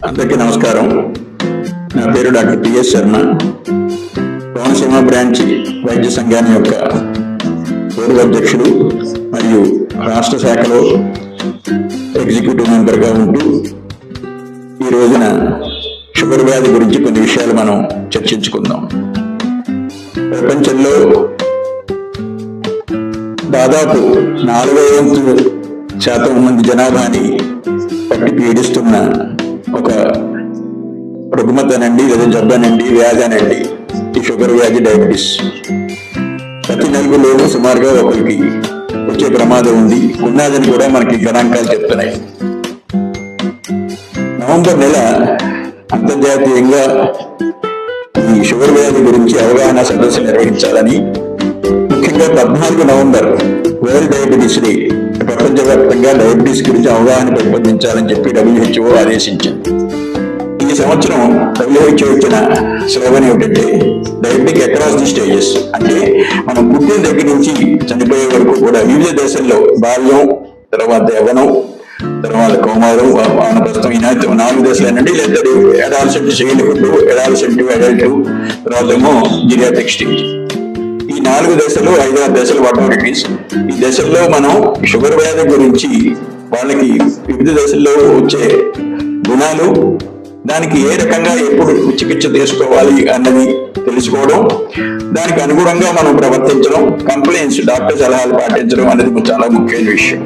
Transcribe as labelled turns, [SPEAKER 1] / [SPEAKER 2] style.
[SPEAKER 1] అందరికీ నమస్కారం. నా పేరు doctor PS Sharma. Konaseema branch వైద్య సంఘాన్ని యొక్క పూర్వ అధ్యక్షుడు మరియు రాష్ట్ర శాఖలో ఎగ్జిక్యూటివ్ మెంబర్గా ఉంటూ ఈ రోజున షుగర్ వ్యాధి గురించి కొన్ని విషయాలు మనం చర్చించుకుందాం. ప్రపంచంలో దాదాపు 40% మంది జనాభాని పట్టి పీడిస్తున్న ఒక రుగ్మతనండి, లేదా జబ్బనండి, వ్యాధి అనండి ఈ షుగర్ వ్యాధి, డయాబెటీస్. ప్రతి నలుగురిలోనూ సుమారుగా ఒకరికి వచ్చే ప్రమాదం ఉన్నదని కూడా మనకి గణాంకాలు చెప్తున్నాయి. నవంబర్ నెల అంతర్జాతీయంగా ఈ షుగర్ వ్యాధి గురించి అవగాహన సదస్సు నిర్వహించాలని, ముఖ్యంగా 14 నవంబర్ వరల్డ్ డయాబెటీస్ డే, ప్రపంచవ్యాప్తంగా డయాబెటీస్ గురించి అవగాహన పెంపొందించాలని చెప్పి WHO ఆదేశించింది. ఈ సంవత్సరం WHO ఇచ్చిన స్లోగన్ ఏమిటంటే డయాబెటిక్ అక్రాస్ ది స్టేజెస్. అంటే మనం పుట్టిన దగ్గర నుంచి చనిపోయే వరకు కూడా వివిధ దేశాల్లో బాల్యం, తర్వాత యవ్వనం, తర్వాత కౌమారం, వానప్రస్థం, ఈ 4 దశలేనండి. లేదా అడాలసెంట్, చైల్డ్హుడ్, అడాలసెంట్, అడల్ట్, తర్వాత ఏమో జీరియాట్రిక్ స్టేజ్. ఈ 4 దశలు, 5-6 దశలు వాటోరిటీస్. ఈ దశల్లో మనం షుగర్ వ్యాధి గురించి వాళ్ళకి వివిధ దశల్లో వచ్చే గుణాలు, దానికి ఏ రకంగా ఎప్పుడు చికిత్స తీసుకోవాలి అన్నది తెలుసుకోవడం, దానికి అనుగుణంగా మనం ప్రవర్తించడం, కంప్లైంట్స్, డాక్టర్ సలహాలు పాటించడం అనేది చాలా ముఖ్యమైన విషయం.